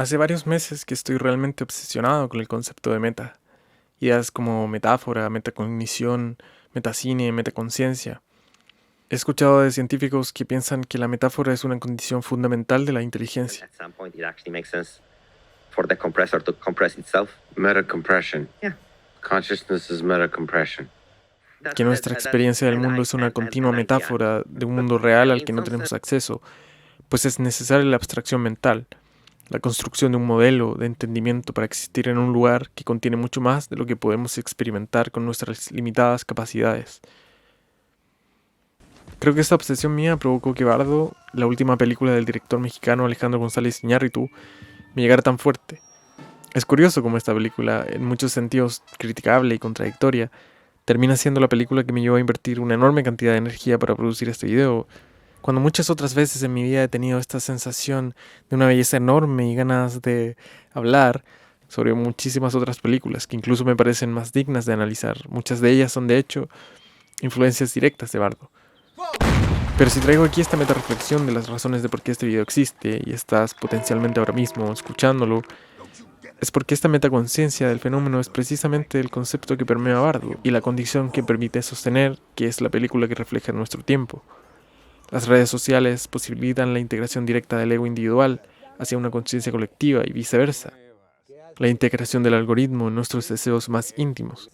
Hace varios meses que estoy realmente obsesionado con el concepto de meta. Ideas como metáfora, metacognición, metacine, metaconciencia. He escuchado de científicos que piensan que la metáfora es una condición fundamental de la inteligencia, At some point, it actually makes sense for the compressor to compress itself. Metacompression. Yeah. Consciousness is metacompression. que nuestra experiencia del mundo es una continua metáfora de un mundo real al que no tenemos acceso, pues es necesaria la abstracción mental, la construcción de un modelo de entendimiento para existir en un lugar que contiene mucho más de lo que podemos experimentar con nuestras limitadas capacidades. Creo que esta obsesión mía provocó que Bardo, la última película del director mexicano Alejandro González Iñárritu, me llegara tan fuerte. Es curioso cómo esta película, en muchos sentidos criticable y contradictoria, termina siendo la película que me llevó a invertir una enorme cantidad de energía para producir este video, cuando muchas otras veces en mi vida he tenido esta sensación de una belleza enorme y ganas de hablar sobre muchísimas otras películas que incluso me parecen más dignas de analizar. Muchas de ellas son de hecho influencias directas de Bardo. Pero si traigo aquí esta metareflexión de las razones de por qué este video existe y estás potencialmente ahora mismo escuchándolo, es porque esta metaconciencia del fenómeno es precisamente el concepto que permea a Bardo y la condición que permite sostener que es la película que refleja nuestro tiempo. Las redes sociales posibilitan la integración directa del ego individual hacia una conciencia colectiva y viceversa, la integración del algoritmo en nuestros deseos más íntimos.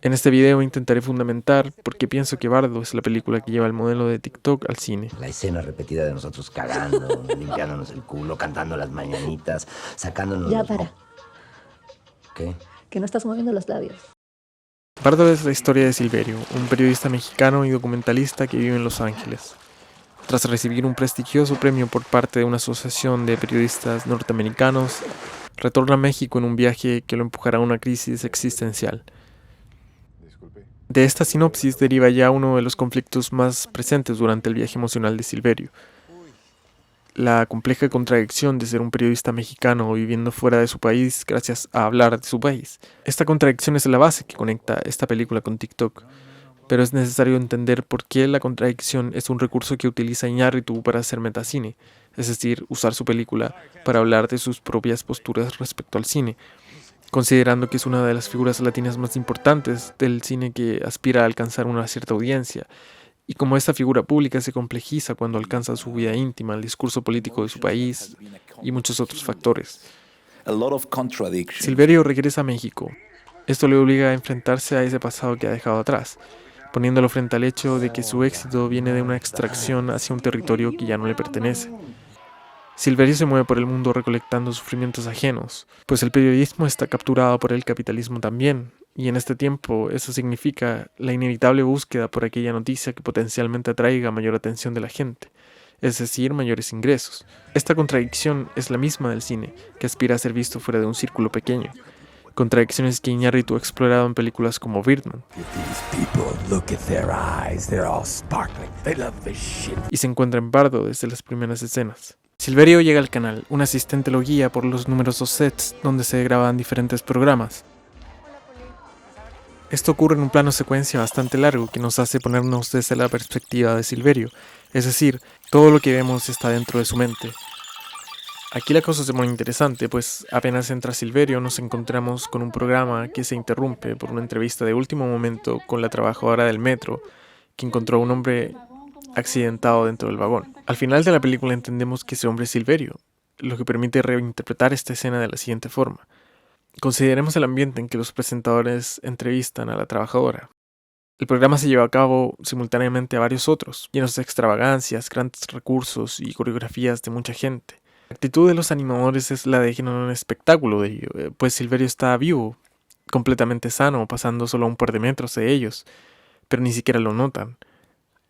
En este video intentaré fundamentar por qué pienso que Bardo es la película que lleva el modelo de TikTok al cine. La escena repetida de nosotros cagando, limpiándonos el culo, cantando las mañanitas, sacándonos... Ya los para, mo- ¿Qué? que no estás moviendo los labios. Bardo es la historia de Silverio, un periodista mexicano y documentalista que vive en Los Ángeles. Tras recibir un prestigioso premio por parte de una asociación de periodistas norteamericanos, retorna a México en un viaje que lo empujará a una crisis existencial. De esta sinopsis deriva ya uno de los conflictos más presentes durante el viaje emocional de Silverio. La compleja contradicción de ser un periodista mexicano viviendo fuera de su país gracias a hablar de su país. Esta contradicción es la base que conecta esta película con TikTok, pero es necesario entender por qué la contradicción es un recurso que utiliza Iñárritu para hacer metacine, es decir, usar su película para hablar de sus propias posturas respecto al cine, considerando que es una de las figuras latinas más importantes del cine que aspira a alcanzar una cierta audiencia, y como esta figura pública se complejiza cuando alcanza su vida íntima, el discurso político de su país y muchos otros factores. Silverio regresa a México. Esto le obliga a enfrentarse a ese pasado que ha dejado atrás, poniéndolo frente al hecho de que su éxito viene de una extracción hacia un territorio que ya no le pertenece. Silverio se mueve por el mundo recolectando sufrimientos ajenos, pues el periodismo está capturado por el capitalismo también, y en este tiempo eso significa la inevitable búsqueda por aquella noticia que potencialmente atraiga mayor atención de la gente, es decir, mayores ingresos. Esta contradicción es la misma del cine, que aspira a ser visto fuera de un círculo pequeño, contradicciones que Iñárritu ha explorado en películas como Birdman. Y se encuentra en Bardo desde las primeras escenas. Silverio llega al canal, un asistente lo guía por los numerosos sets donde se graban diferentes programas. Esto ocurre en un plano secuencia bastante largo que nos hace ponernos desde la perspectiva de Silverio, es decir, todo lo que vemos está dentro de su mente. Aquí la cosa se pone interesante, pues apenas entra Silverio nos encontramos con un programa que se interrumpe por una entrevista de último momento con la trabajadora del metro, que encontró a un hombre accidentado dentro del vagón. Al final de la película entendemos que ese hombre es Silverio, lo que permite reinterpretar esta escena de la siguiente forma. Consideremos el ambiente en que los presentadores entrevistan a la trabajadora. El programa se lleva a cabo simultáneamente a varios otros, llenos de extravagancias, grandes recursos y coreografías de mucha gente. La actitud de los animadores es la de generar un espectáculo de ello, pues Silverio está vivo, completamente sano, pasando solo a un par de metros de ellos, pero ni siquiera lo notan.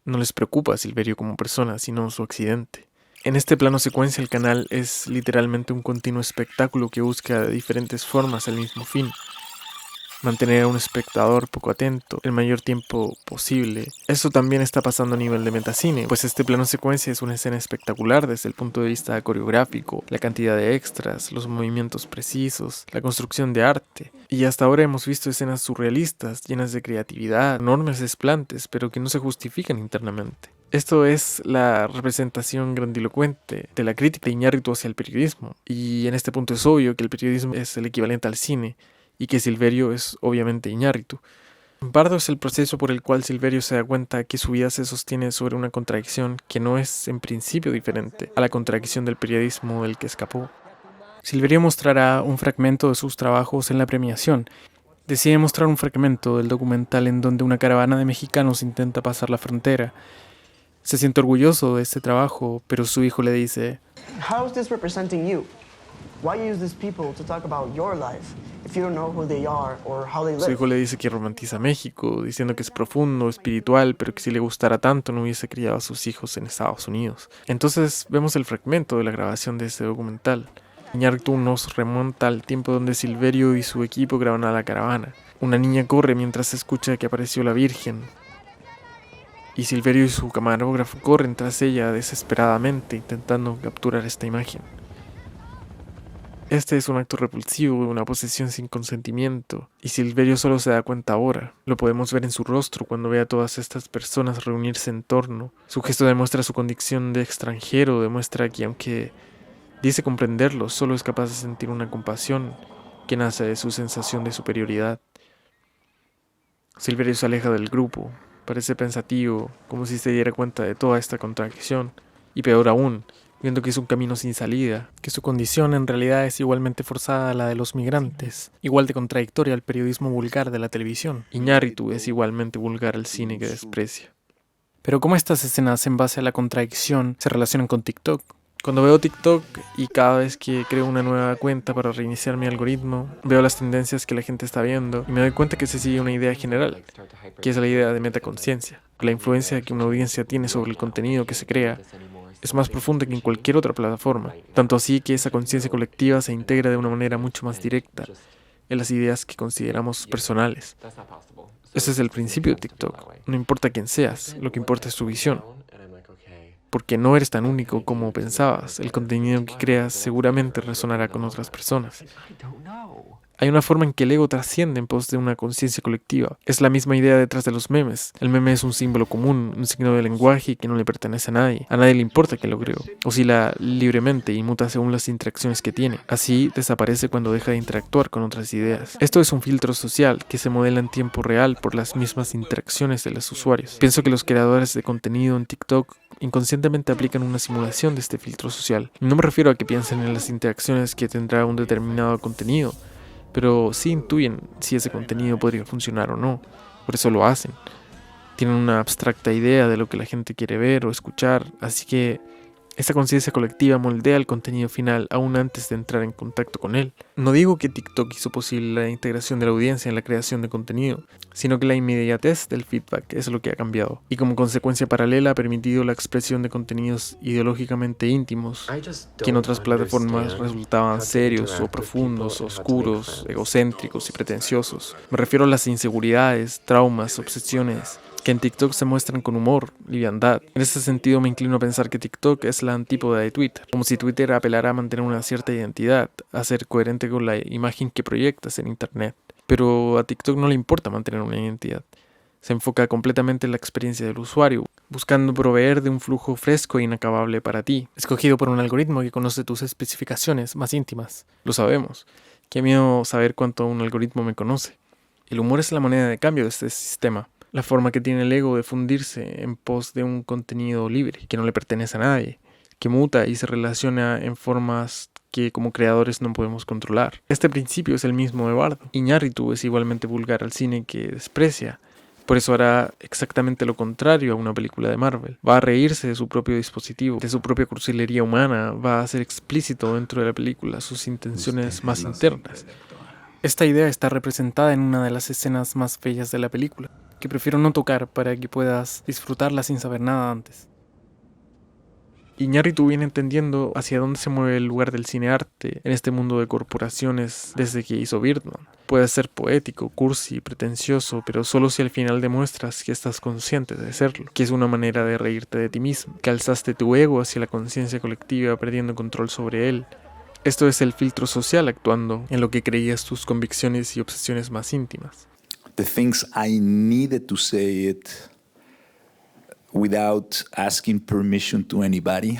No les preocupa a Silverio como persona, sino su accidente. En este plano secuencia el canal es literalmente un continuo espectáculo que busca de diferentes formas el mismo fin. mantener a un espectador poco atento el mayor tiempo posible. Eso también está pasando a nivel de metacine, pues este plano secuencia es una escena espectacular desde el punto de vista coreográfico, la cantidad de extras, los movimientos precisos, la construcción de arte. Y hasta ahora hemos visto escenas surrealistas, llenas de creatividad, enormes desplantes, pero que no se justifican internamente. Esto es la representación grandilocuente de la crítica de Iñárritu hacia el periodismo, y en este punto es obvio que el periodismo es el equivalente al cine, y que Silverio es obviamente Iñárritu. Bardo es el proceso por el cual Silverio se da cuenta que su vida se sostiene sobre una contradicción que no es en principio diferente a la contradicción del periodismo del que escapó. Silverio mostrará un fragmento de sus trabajos en la premiación. Decide mostrar un fragmento del documental en donde una caravana de mexicanos intenta pasar la frontera. Se siente orgulloso de este trabajo, pero su hijo le dice: How is this representing you? Why use these people to talk about your life if you don't know who they are or how they Su live? hijo le dice que romantiza México, diciendo que es profundo, espiritual, pero que si le gustara tanto no hubiese criado a sus hijos en Estados Unidos. Entonces vemos el fragmento de la grabación de este documental. Iñárritu nos remonta al tiempo donde Silverio y su equipo graban a la caravana. Una niña corre mientras escucha que apareció la Virgen, y Silverio y su camarógrafo corren tras ella desesperadamente intentando capturar esta imagen. Este es un acto repulsivo, una posesión sin consentimiento, y Silverio solo se da cuenta ahora. Lo podemos ver en su rostro cuando ve a todas estas personas reunirse en torno. Su gesto demuestra su condición de extranjero, demuestra que aunque dice comprenderlo, solo es capaz de sentir una compasión que nace de su sensación de superioridad. Silverio se aleja del grupo, parece pensativo, como si se diera cuenta de toda esta contradicción, y peor aún, viendo que es un camino sin salida, que su condición en realidad es igualmente forzada a la de los migrantes, igual de contradictoria al periodismo vulgar de la televisión. Iñárritu es igualmente vulgar al cine que desprecia. Pero ¿cómo estas escenas en base a la contradicción se relacionan con TikTok? Cuando veo TikTok y cada vez que creo una nueva cuenta para reiniciar mi algoritmo, veo las tendencias que la gente está viendo y me doy cuenta que se sigue una idea general, que es la idea de metaconciencia. La influencia que una audiencia tiene sobre el contenido que se crea es más profunda que en cualquier otra plataforma, tanto así que esa conciencia colectiva se integra de una manera mucho más directa en las ideas que consideramos personales. Ese es el principio de TikTok. No importa quién seas, lo que importa es tu visión. Porque no eres tan único como pensabas. El contenido que creas seguramente resonará con otras personas. Hay una forma en que el ego trasciende en pos de una conciencia colectiva. Es la misma idea detrás de los memes. El meme es un símbolo común, un signo de lenguaje que no le pertenece a nadie. A nadie le importa que lo creó. Oscila libremente y muta según las interacciones que tiene. Así desaparece cuando deja de interactuar con otras ideas. Esto es un filtro social que se modela en tiempo real por las mismas interacciones de los usuarios. Pienso que los creadores de contenido en TikTok inconscientemente aplican una simulación de este filtro social. No me refiero a que piensen en las interacciones que tendrá un determinado contenido, pero sí intuyen si ese contenido podría funcionar o no. Por eso lo hacen. Tienen una abstracta idea de lo que la gente quiere ver o escuchar, así que esta conciencia colectiva moldea el contenido final aún antes de entrar en contacto con él. No digo que TikTok hizo posible la integración de la audiencia en la creación de contenido, sino que la inmediatez del feedback es lo que ha cambiado, y como consecuencia paralela ha permitido la expresión de contenidos ideológicamente íntimos, que en otras plataformas resultaban serios o profundos, oscuros, egocéntricos y pretenciosos. Me refiero a las inseguridades, traumas, obsesiones, que en TikTok se muestran con humor, liviandad. En este sentido me inclino a pensar que TikTok es la antípoda de Twitter, como si Twitter apelara a mantener una cierta identidad, a ser coherente con la imagen que proyectas en Internet. Pero a TikTok no le importa mantener una identidad. Se enfoca completamente en la experiencia del usuario, buscando proveer de un flujo fresco e inacabable para ti, escogido por un algoritmo que conoce tus especificaciones más íntimas. Lo sabemos. Qué miedo saber cuánto un algoritmo me conoce. El humor es la moneda de cambio de este sistema. La forma que tiene el ego de fundirse en pos de un contenido libre, que no le pertenece a nadie, que muta y se relaciona en formas que como creadores no podemos controlar. Este principio es el mismo de Bardo. Iñárritu es igualmente vulgar al cine que desprecia. Por eso hará exactamente lo contrario a una película de Marvel. Va a reírse de su propio dispositivo, de su propia cursilería humana, va a hacer explícito dentro de la película sus intenciones más internas. Esta idea está representada en una de las escenas más bellas de la película, que prefiero no tocar para que puedas disfrutarla sin saber nada antes. Iñárritu viene entendiendo hacia dónde se mueve el lugar del cinearte en este mundo de corporaciones desde que hizo Birdman. Puede ser poético, cursi, pretencioso, pero solo si al final demuestras que estás consciente de serlo, que es una manera de reírte de ti mismo, que alzaste tu ego hacia la conciencia colectiva perdiendo control sobre él. Esto es el filtro social actuando en lo que creías tus convicciones y obsesiones más íntimas. The things I needed to say it without asking permission to anybody,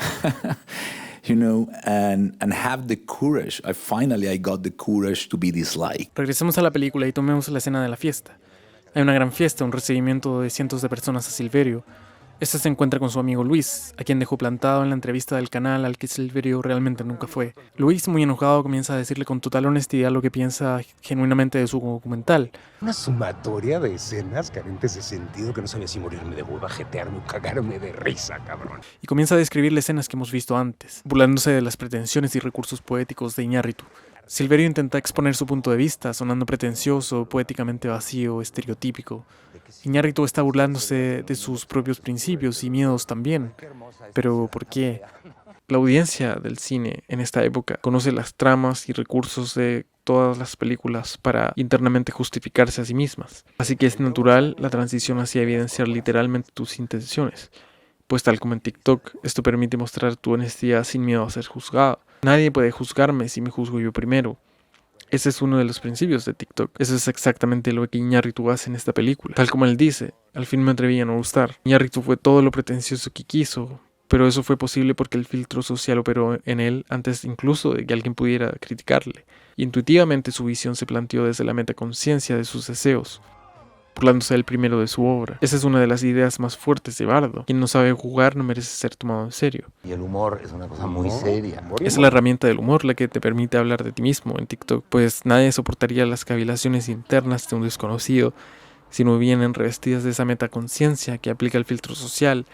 and have the courage. I got the courage to be disliked. Regresemos a la película y tomemos la escena de la fiesta. Hay una gran fiesta, un recibimiento de cientos de personas a Silverio. Este se encuentra con su amigo Luis, a quien dejó plantado en la entrevista del canal al que Silverio realmente nunca fue. Luis, muy enojado, comienza a decirle con total honestidad lo que piensa genuinamente de su documental. Una sumatoria de escenas carentes de sentido que no sabía si morirme de hueva, jetearme o cagarme de risa, cabrón. Y comienza a describirle escenas que hemos visto antes, burlándose de las pretensiones y recursos poéticos de Iñárritu. Silverio intenta exponer su punto de vista, sonando pretencioso, poéticamente vacío, estereotípico. Iñárritu está burlándose de sus propios principios y miedos también. Pero ¿por qué? La audiencia del cine en esta época conoce las tramas y recursos de todas las películas para internamente justificarse a sí mismas. Así que es natural la transición hacia evidenciar literalmente tus intenciones. Pues tal como en TikTok, esto permite mostrar tu honestidad sin miedo a ser juzgado. Nadie puede juzgarme si me juzgo yo primero. Ese es uno de los principios de TikTok. Eso es exactamente lo que Iñárritu hace en esta película. Tal como él dice, al fin me atreví a no gustar. Iñárritu fue todo lo pretencioso que quiso, pero eso fue posible porque el filtro social operó en él antes incluso de que alguien pudiera criticarle. Intuitivamente su visión se planteó desde la metaconciencia de sus deseos, burlándose del primero de su obra. Esa es una de las ideas más fuertes de Bardo. Quien no sabe jugar no merece ser tomado en serio. Y el humor es una cosa muy seria. Es la herramienta del humor la que te permite hablar de ti mismo en TikTok, pues nadie soportaría las cavilaciones internas de un desconocido si no vienen revestidas de esa metaconciencia que aplica el filtro social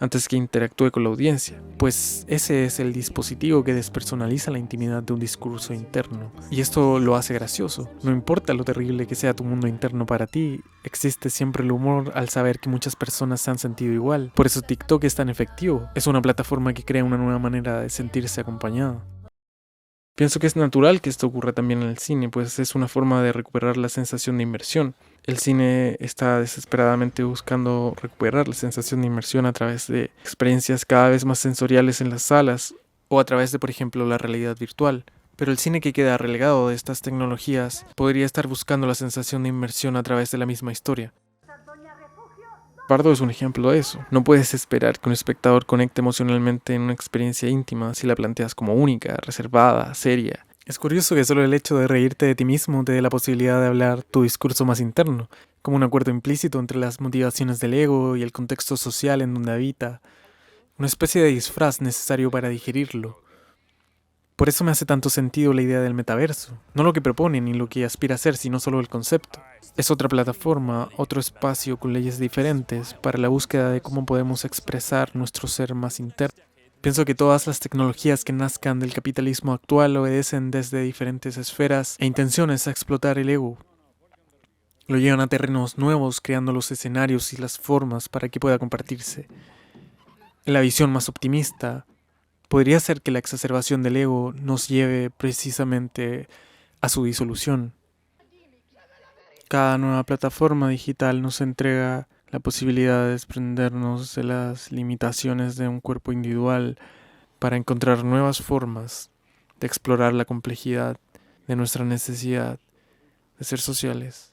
antes que interactúe con la audiencia, pues ese es el dispositivo que despersonaliza la intimidad de un discurso interno. Y esto lo hace gracioso. No importa lo terrible que sea tu mundo interno para ti, existe siempre el humor al saber que muchas personas se han sentido igual. Por eso TikTok es tan efectivo. Es una plataforma que crea una nueva manera de sentirse acompañado. Pienso que es natural que esto ocurra también en el cine, pues es una forma de recuperar la sensación de inmersión. El cine está desesperadamente buscando recuperar la sensación de inmersión a través de experiencias cada vez más sensoriales en las salas o a través de, por ejemplo, la realidad virtual. Pero el cine que queda relegado de estas tecnologías podría estar buscando la sensación de inmersión a través de la misma historia. Bardo es un ejemplo de eso. No puedes esperar que un espectador conecte emocionalmente en una experiencia íntima si la planteas como única, reservada, seria. Es curioso que solo el hecho de reírte de ti mismo te dé la posibilidad de hablar tu discurso más interno, como un acuerdo implícito entre las motivaciones del ego y el contexto social en donde habita, una especie de disfraz necesario para digerirlo. Por eso me hace tanto sentido la idea del metaverso, no lo que propone ni lo que aspira a ser, sino solo el concepto. Es otra plataforma, otro espacio con leyes diferentes para la búsqueda de cómo podemos expresar nuestro ser más interno. Pienso que todas las tecnologías que nazcan del capitalismo actual obedecen desde diferentes esferas e intenciones a explotar el ego. Lo llevan a terrenos nuevos, creando los escenarios y las formas para que pueda compartirse. En la visión más optimista, podría ser que la exacerbación del ego nos lleve precisamente a su disolución. Cada nueva plataforma digital nos entrega la posibilidad de desprendernos de las limitaciones de un cuerpo individual para encontrar nuevas formas de explorar la complejidad de nuestra necesidad de ser sociales.